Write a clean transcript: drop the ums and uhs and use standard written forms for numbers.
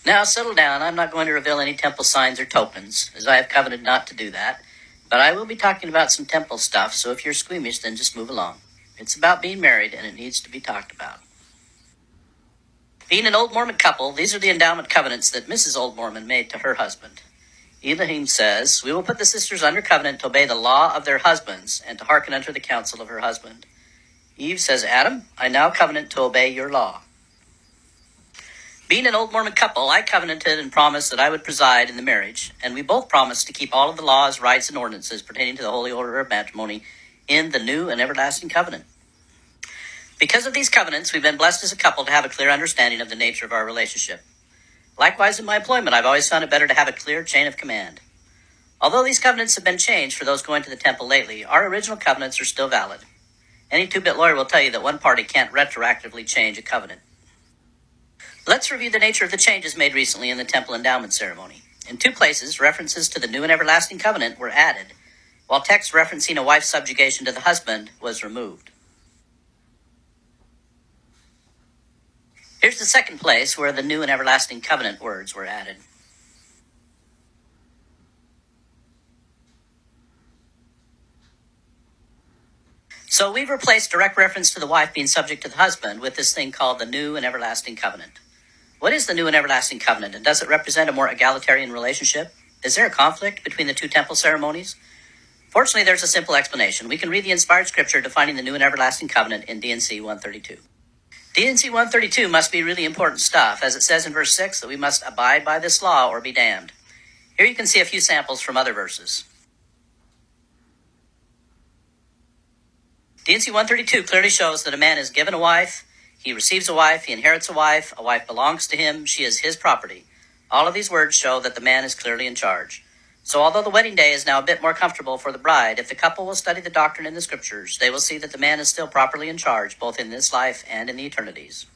Now settle down. I'm not going to reveal any temple signs or tokens, as I have covenanted not to do that. But I will be talking about some temple stuff, so if you're squeamish, then just move along. It's about being married, and it needs to be talked about. Being an Old Mormon couple, these are the endowment covenants that Mrs. Old Mormon made to her husband. Elohim says, "We will put the sisters under covenant to obey the law of their husbands and to hearken unto the counsel of her husband." Eve says, "Adam, I now covenant to obey your law." Being an Old Mormon couple, I covenanted and promised that I would preside in the marriage, and we both promised to keep all of the laws, rites, and ordinances pertaining to the holy order of matrimony in the new and everlasting covenant. Because of these covenants, we've been blessed as a couple to have a clear understanding of the nature of our relationship. Likewise, in my employment, I've always found it better to have a clear chain of command. Although these covenants have been changed for those going to the temple lately, our original covenants are still valid. Any two-bit lawyer will tell you that one party can't retroactively change a covenant. Let's review the nature of the changes made recently in the temple endowment ceremony. In two places, references to the new and everlasting covenant were added, while text referencing a wife's subjugation to the husband was removed. Here's the second place where the new and everlasting covenant words were added. So we've replaced direct reference to the wife being subject to the husband with this thing called the new and everlasting covenant. What is the new and everlasting covenant, and does it represent a more egalitarian relationship? Is there a conflict between the two temple ceremonies? Fortunately, there's a simple explanation. We can read the inspired scripture defining the new and everlasting covenant in D&C 132. D&C 132 must be really important stuff, as it says in verse 6 that we must abide by this law or be damned. Here you can see a few samples from other verses. D&C 132 clearly shows that a man is given a wife, he receives a wife, he inherits a wife belongs to him, she is his property. All of these words show that the man is clearly in charge. So although the wedding day is now a bit more comfortable for the bride, if the couple will study the doctrine in the scriptures, they will see that the man is still properly in charge, both in this life and in the eternities.